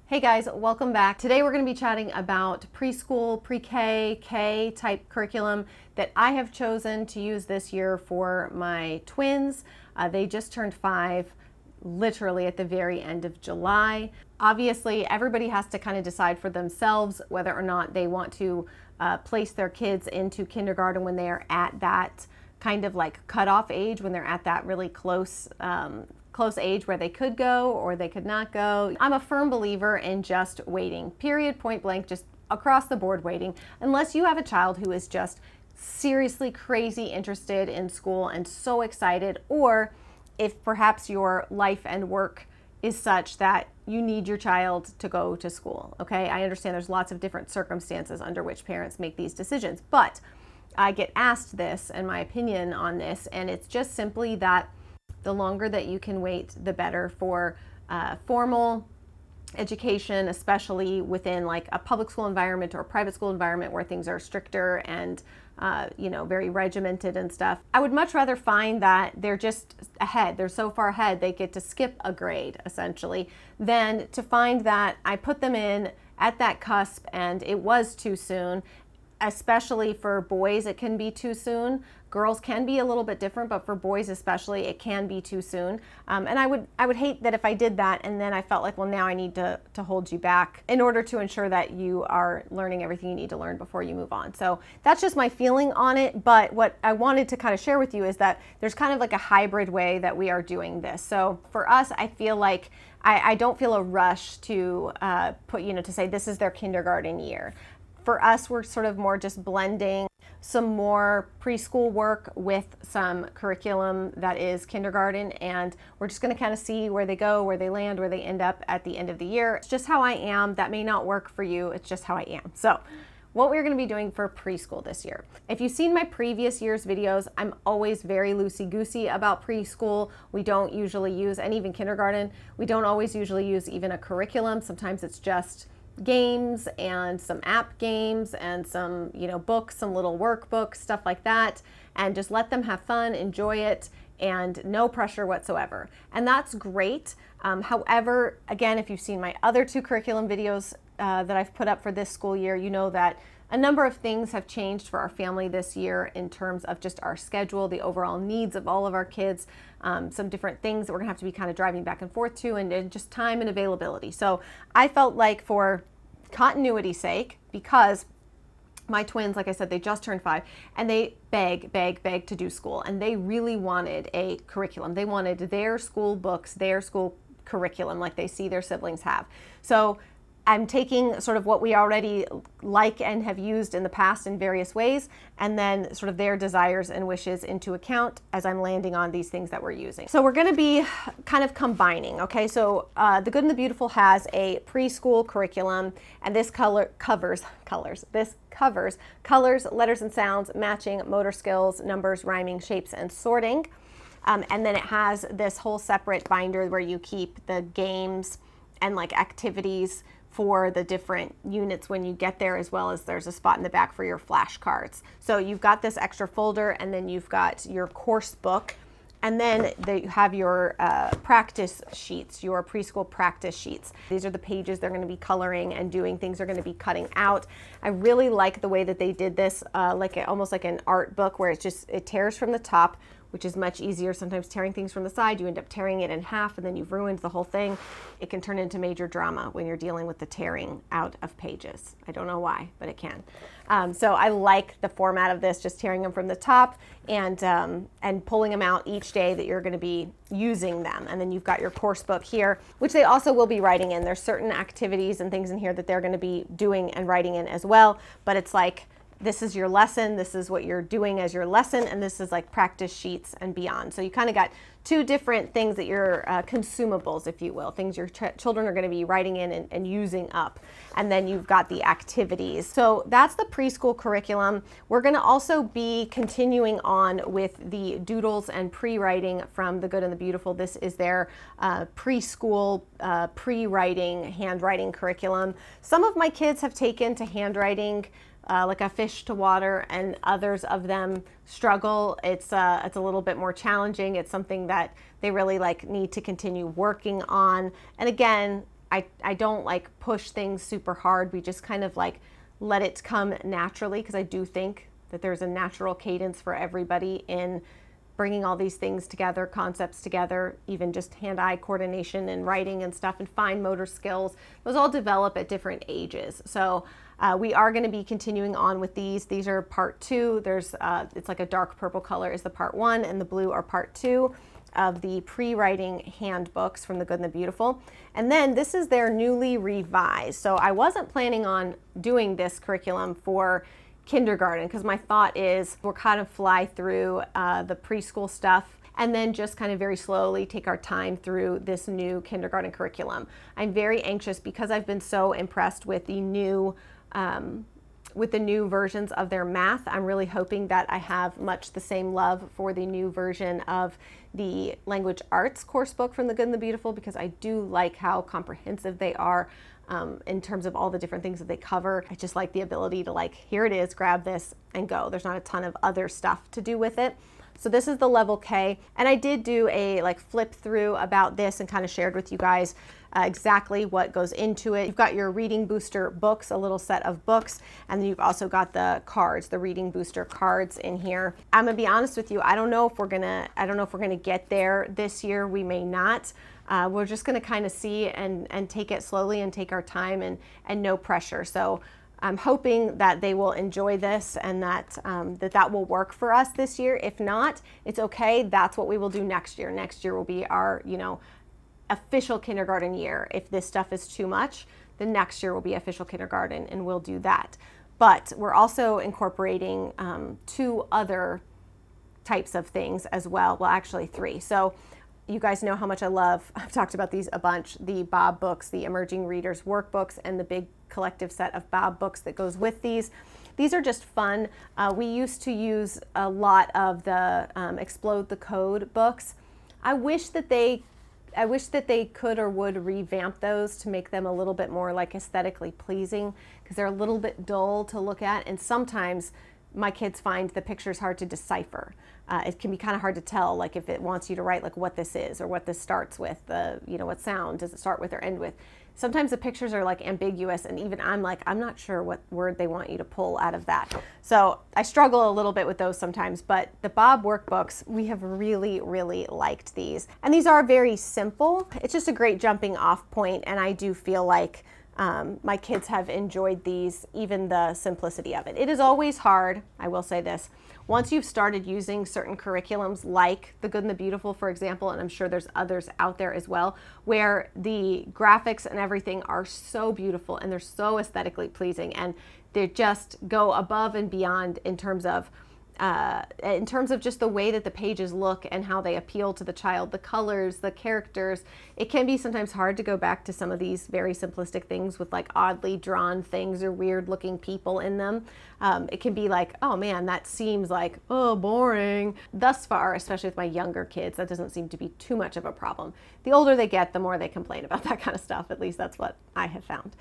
Hey guys, welcome back. Today we're going to be chatting about preschool, pre-K, K type curriculum that I have chosen to use this year for my twins. They just turned 5 literally at the very end of July. Obviously, everybody has to kind of decide for themselves whether or not they want to place their kids into kindergarten when they are at that kind of like cutoff age, when they're at that really close age where they could go or they could not go. I'm a firm believer in just waiting, period, point blank, just across the board waiting, unless you have a child who is just seriously crazy interested in school and so excited, or if perhaps your life and work is such that you need your child to go to school. Okay, I understand there's lots of different circumstances under which parents make these decisions, but I get asked this and my opinion on this, and it's just simply that the longer that you can wait, the better for formal education, especially within like a public school environment or a private school environment where things are stricter and very regimented and stuff. I would much rather find that they're just ahead, they're so far ahead they get to skip a grade essentially, than to find that I put them in at that cusp and it was too soon. Especially for boys, it can be too soon. Girls can be a little bit different, but for boys especially, it can be too soon. And I would hate that if I did that and then I felt like, well, now I need to hold you back in order to ensure that you are learning everything you need to learn before you move on. So that's just my feeling on it. But what I wanted to kind of share with you is that there's kind of like a hybrid way that we are doing this. So for us, I feel like I don't feel a rush to to say this is their kindergarten year. For us, we're sort of more just blending some more preschool work with some curriculum that is kindergarten, and we're just going to kind of see where they go, where they land, where they end up at the end of the year. It's just how I am. That may not work for you. It's just how I am. So what we're going to be doing for preschool this year. If you've seen my previous year's videos, I'm always very loosey-goosey about preschool. We don't usually use, and even kindergarten, we don't always usually use even a curriculum. Sometimes it's just games and some app games and some books, some little workbooks, stuff like that, and just let them have fun, enjoy it, and no pressure whatsoever. And that's great. However, again, if you've seen my other 2 curriculum videos that I've put up for this school year, you know that a number of things have changed for our family this year in terms of just our schedule, the overall needs of all of our kids, some different things that we're gonna have to be kind of driving back and forth to, and just time and availability. So I felt like for continuity's sake, because my twins, like I said, they just turned 5 and they beg to do school, and they really wanted a curriculum. They wanted their school books, their school curriculum like they see their siblings have. So I'm taking sort of what we already like and have used in the past in various ways, and then sort of their desires and wishes into account as I'm landing on these things that we're using. So we're going to be kind of combining, okay? So The Good and the Beautiful has a preschool curriculum, and this covers colors, letters and sounds, matching, motor skills, numbers, rhyming, shapes, and sorting. And then it has this whole separate binder where you keep the games and like activities for the different units when you get there, as well as there's a spot in the back for your flashcards. So you've got this extra folder, and then you've got your course book, and then they have your practice sheets, your preschool practice sheets. These are the pages they're going to be coloring and doing, things they're going to be cutting out. I really like the way that they did this, almost like an art book, where it tears from the top, which is much easier. Sometimes tearing things from the side, you end up tearing it in half and then you've ruined the whole thing. It can turn into major drama when you're dealing with the tearing out of pages. I don't know why, but it can. So I like the format of this, just tearing them from the top and pulling them out each day that you're going to be using them. And then you've got your course book here, which they also will be writing in. There's certain activities and things in here that they're going to be doing and writing in as well, but it's like, this is your lesson, this is what you're doing as your lesson, and this is like practice sheets and beyond. So you kind of got 2 different things that you're consumables, if you will, things your children are going to be writing in and using up. And then you've got the activities. So that's the preschool curriculum. We're going to also be continuing on with the doodles and pre-writing from The Good and the Beautiful. This is their preschool pre-writing handwriting curriculum. Some of my kids have taken to handwriting like a fish to water, and others of them struggle. It's a little bit more challenging. It's something that they really need to continue working on. And again, I don't like push things super hard. We just kind of like let it come naturally, because I do think that there's a natural cadence for everybody in bringing all these things together, concepts together, even just hand-eye coordination and writing and stuff, and fine motor skills. Those all develop at different ages. So we are going to be continuing on with these. These are part 2. There's it's like a dark purple color is the part 1, and the blue are part 2 of the pre-writing handbooks from The Good and the Beautiful. And then this is their newly revised. So I wasn't planning on doing this curriculum for kindergarten, because my thought is we'll kind of fly through the preschool stuff and then just kind of very slowly take our time through this new kindergarten curriculum. I'm very anxious because I've been so impressed with the new versions of their math. I'm really hoping that I have much the same love for the new version of the language arts course book from The Good and the Beautiful, because I do like how comprehensive they are in terms of all the different things that they cover. I just like the ability to like, here it is, grab this and go. There's not a ton of other stuff to do with it. So this is the level K, and I did do a like flip through about this and kind of shared with you guys exactly what goes into it. You've got your reading booster books, a little set of books, and then you've also got the cards, the reading booster cards in here. I'm gonna be honest with you, I don't know if we're gonna get there this year. We may not. We're just gonna kind of see and take it slowly and take our time and no pressure. So I'm hoping that they will enjoy this and that that will work for us this year. If not, it's okay. That's what we will do next year. Next year will be our, official kindergarten year. If this stuff is too much, then next year will be official kindergarten and we'll do that. But we're also incorporating 2 other types of things as well. Well, actually 3. So you guys know how much I love, I've talked about these a bunch, the Bob books, the Emerging Readers workbooks, and the big collective set of Bob books that goes with these. These are just fun. We used to use a lot of the Explode the Code books. I wish that they could or would revamp those to make them a little bit more like aesthetically pleasing, because they're a little bit dull to look at, and sometimes my kids find the pictures hard to decipher. It can be kind of hard to tell, like if it wants you to write like what this is or what this starts with, what sound does it start with or end with. Sometimes the pictures are like ambiguous, and even I'm like, I'm not sure what word they want you to pull out of that. So I struggle a little bit with those sometimes, but the Bob workbooks, we have really, really liked these. And these are very simple. It's just a great jumping off point, and I do feel like my kids have enjoyed these, even the simplicity of it. It is always hard, I will say this, once you've started using certain curriculums like The Good and the Beautiful, for example, and I'm sure there's others out there as well, where the graphics and everything are so beautiful and they're so aesthetically pleasing, and they just go above and beyond in terms of just the way that the pages look and how they appeal to the child, the colors, the characters. It can be sometimes hard to go back to some of these very simplistic things with like oddly drawn things or weird looking people in them. It can be like, oh man, that seems like, oh, boring. Thus far, especially with my younger kids, that doesn't seem to be too much of a problem. The older they get, the more they complain about that kind of stuff. At least that's what I have found.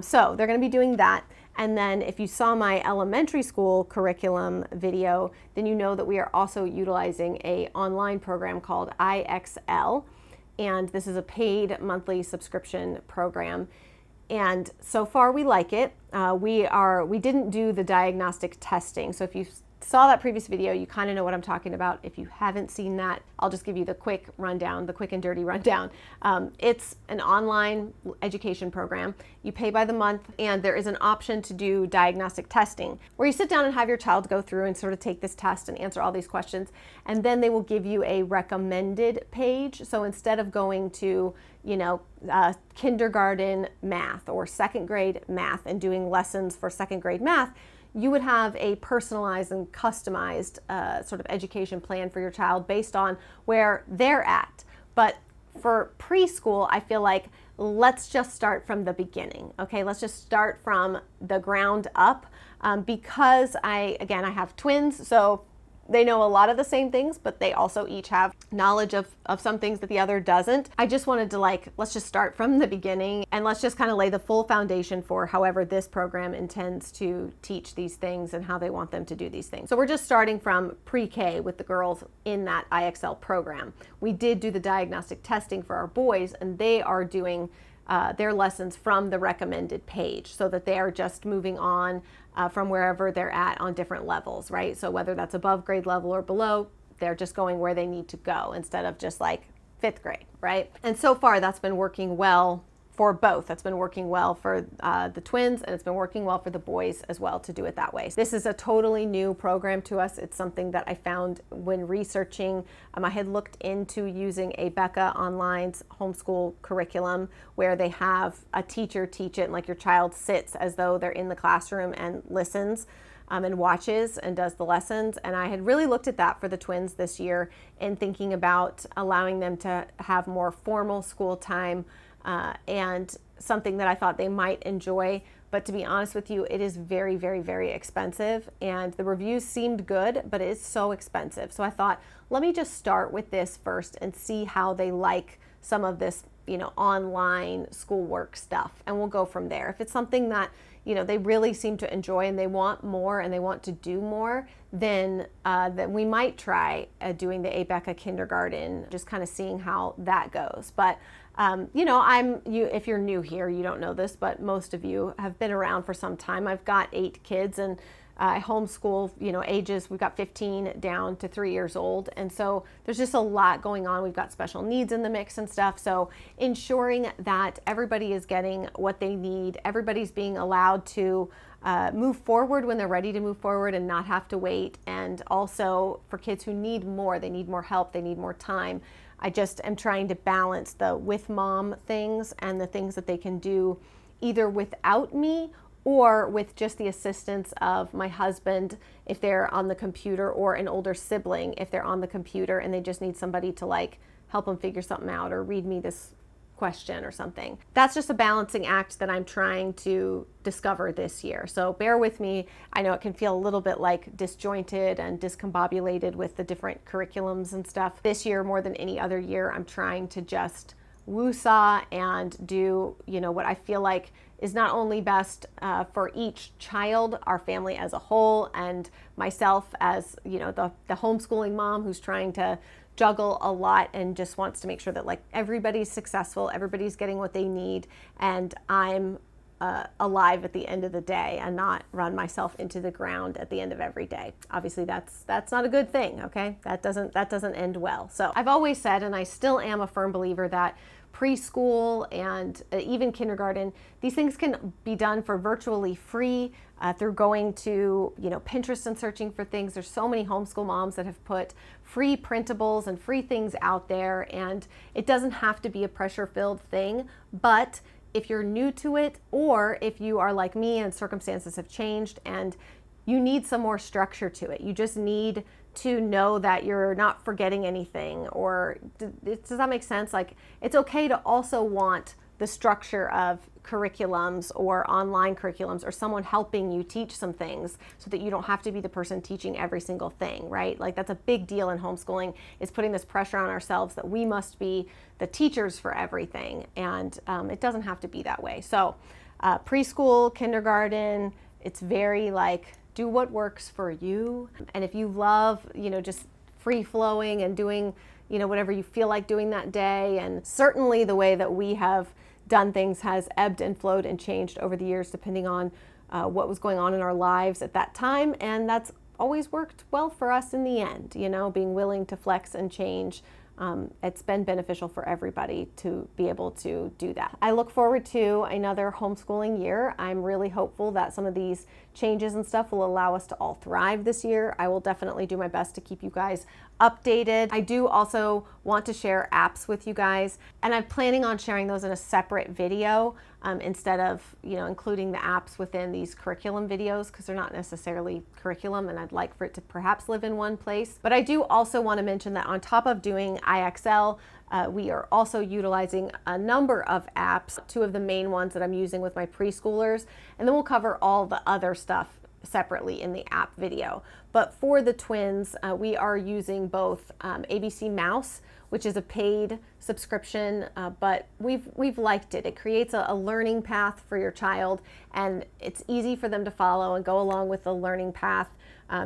So they're going to be doing that. And then if you saw my elementary school curriculum video, then you know that we are also utilizing an online program called IXL. And this is a paid monthly subscription program. And so far we like it. We didn't do the diagnostic testing. So if you saw that previous video, you kind of know what I'm talking about. If you haven't seen that, I'll just give you the quick rundown, the quick and dirty rundown. It's an online education program. You pay by the month, and there is an option to do diagnostic testing, where you sit down and have your child go through and sort of take this test and answer all these questions, and then they will give you a recommended page. So instead of going to, kindergarten math or second grade math and doing lessons for second grade math, you would have a personalized and customized sort of education plan for your child based on where they're at. But for preschool, I feel like let's just start from the beginning. Okay, let's just start from the ground up, because I have twins, so they know a lot of the same things, but they also each have knowledge of some things that the other doesn't. I just wanted to let's just start from the beginning and let's just kind of lay the full foundation for however this program intends to teach these things and how they want them to do these things. So we're just starting from pre-K with the girls in that IXL program. We did do the diagnostic testing for our boys, and they are doing their lessons from the recommended page so that they are just moving on from wherever they're at on different levels, right? So whether that's above grade level or below, they're just going where they need to go instead of just like 5th grade, right? And so far that's been working well for both. That's been working well for the twins, and it's been working well for the boys as well to do it that way. This is a totally new program to us. It's something that I found when researching. I had looked into using a Becca Online's homeschool curriculum where they have a teacher teach it, and like your child sits as though they're in the classroom and listens and watches and does the lessons. And I had really looked at that for the twins this year in thinking about allowing them to have more formal school time and something that I thought they might enjoy. But to be honest with you, it is very, very, very expensive. And the reviews seemed good, but it is so expensive. So I thought, let me just start with this first and see how they like some of this, online schoolwork stuff. And we'll go from there. If it's something that, they really seem to enjoy and they want more and they want to do more, then we might try doing the Becca kindergarten, just kind of seeing how that goes. But if you're new here, you don't know this, but most of you have been around for some time. I've got 8 kids, and I homeschool, ages, we've got 15 down to 3 years old. And so there's just a lot going on. We've got special needs in the mix and stuff. So ensuring that everybody is getting what they need, everybody's being allowed to move forward when they're ready to move forward and not have to wait. And also for kids who need more, they need more help, they need more time. I just am trying to balance the with mom things and the things that they can do either without me or with just the assistance of my husband if they're on the computer, or an older sibling if they're on the computer and they just need somebody to like help them figure something out or read me this question or something. That's just a balancing act that I'm trying to discover this year. So bear with me. I know it can feel a little bit like disjointed and discombobulated with the different curriculums and stuff. This year, more than any other year, I'm trying to just woo-saw and do, what I feel like is not only best for each child, our family as a whole, and myself as, the homeschooling mom who's trying to juggle a lot and just wants to make sure that like everybody's successful, everybody's getting what they need, and I'm alive at the end of the day and not run myself into the ground at the end of every day. Obviously that's not a good thing, okay? That doesn't end well. So I've always said, and I still am a firm believer, that preschool and even kindergarten, these things can be done for virtually free through going to Pinterest and searching for things. There's so many homeschool moms that have put free printables and free things out there, and it doesn't have to be a pressure-filled thing. But if you're new to it, or if you are like me and circumstances have changed and you need some more structure to it, you just need to know that you're not forgetting anything, or does that make sense? Like, it's okay to also want the structure of curriculums or online curriculums or someone helping you teach some things so that you don't have to be the person teaching every single thing, right? Like, that's a big deal in homeschooling, is putting this pressure on ourselves that we must be the teachers for everything, and it doesn't have to be that way. So preschool, kindergarten, it's very like, do what works for you. And if you love, just free flowing and doing, whatever you feel like doing that day, and certainly the way that we have done things has ebbed and flowed and changed over the years depending on what was going on in our lives at that time, and that's always worked well for us in the end, being willing to flex and change. It's been beneficial for everybody to be able to do that. I look forward to another homeschooling year. I'm really hopeful that some of these changes and stuff will allow us to all thrive this year. I will definitely do my best to keep you guys updated. I do also want to share apps with you guys, and I'm planning on sharing those in a separate video instead of including the apps within these curriculum videos, because they're not necessarily curriculum and I'd like for it to perhaps live in one place. But I do also want to mention that on top of doing IXL, we are also utilizing a number of apps, 2 of the main ones that I'm using with my preschoolers, and then we'll cover all the other stuff separately in the app video. But for the twins, we are using both ABC Mouse, which is a paid subscription, but we've liked it. It creates a learning path for your child, and it's easy for them to follow and go along with the learning path.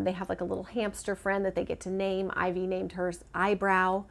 They have like a little hamster friend that they get to name. Ivy named hers Eyebrow.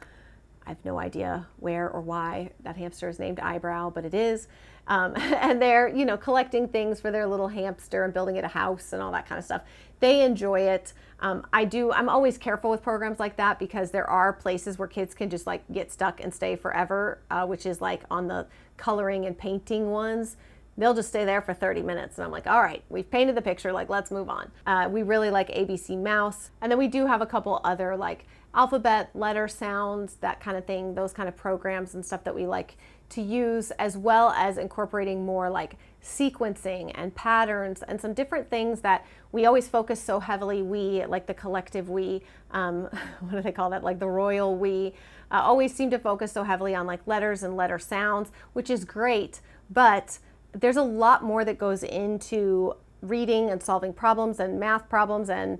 I have no idea where or why that hamster is named Eyebrow, but it is. And they're, you know, collecting things for their little hamster and building it a house and all that kind of stuff. They enjoy it. I'm always careful with programs like that because there are places where kids can just like get stuck and stay forever, which is like on the coloring and painting ones. They'll just stay there for 30 minutes. And I'm like, all right, we've painted the picture, like, let's move on. We really like ABC Mouse. And then we do have a couple other like alphabet, letter sounds, that kind of thing, those kind of programs and stuff that we like to use, as well as incorporating more like sequencing and patterns and some different things that we always focus so heavily, we, like the collective we, what do they call that, like the royal we, always seem to focus so heavily on like letters and letter sounds, which is great, but there's a lot more that goes into reading and solving problems and math problems and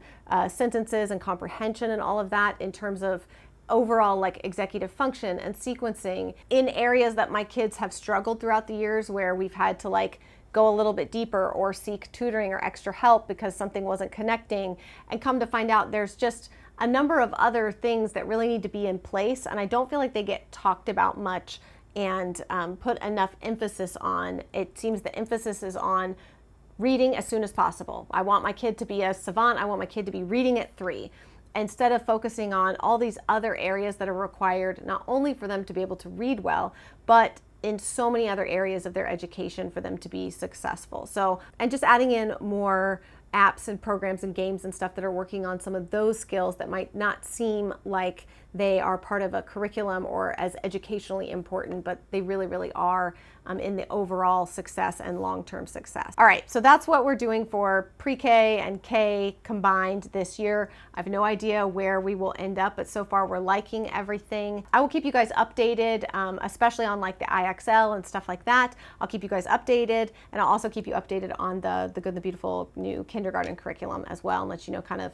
sentences and comprehension and all of that in terms of overall like executive function and sequencing in areas that my kids have struggled throughout the years, where we've had to like go a little bit deeper or seek tutoring or extra help because something wasn't connecting, and come to find out there's just a number of other things that really need to be in place, and I don't feel like they get talked about much and put enough emphasis on. It seems the emphasis is on reading as soon as possible. I want my kid to be a savant. I want my kid to be reading at 3, instead of focusing on all these other areas that are required, not only for them to be able to read well, but in so many other areas of their education for them to be successful. So, and just adding in more apps and programs and games and stuff that are working on some of those skills that might not seem like they are part of a curriculum or as educationally important, but they really, really are in the overall success and long-term success. All right, so that's what we're doing for pre-K and K combined this year. I have no idea where we will end up, but so far we're liking everything. I will keep you guys updated, especially on like the IXL and stuff like that. I'll keep you guys updated, and I'll also keep you updated on the Good and the Beautiful new kindergarten curriculum as well, and let you know kind of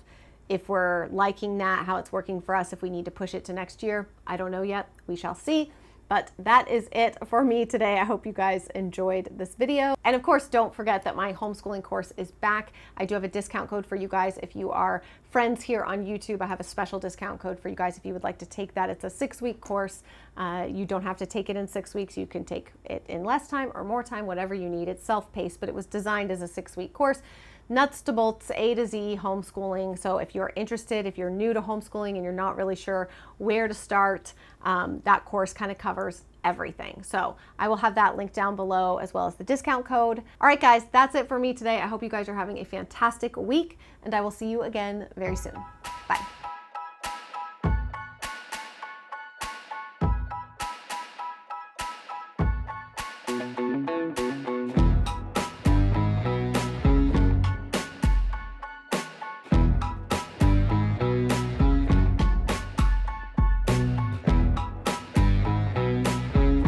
if we're liking that, how it's working for us, if we need to push it to next year. I don't know yet. We shall see. But that is it for me today. I hope you guys enjoyed this video. And of course, don't forget that my homeschooling course is back. I do have a discount code for you guys. If you are friends here on YouTube, I have a special discount code for you guys if you would like to take that. It's a 6-week course. You don't have to take it in 6 weeks. You can take it in less time or more time, whatever you need. It's self-paced, but it was designed as a 6-week course. Nuts to bolts, A to Z homeschooling. So if you're interested, if you're new to homeschooling and you're not really sure where to start, that course kind of covers everything. So I will have that link down below, as well as the discount code. All right, guys, that's it for me today. I hope you guys are having a fantastic week, and I will see you again very soon.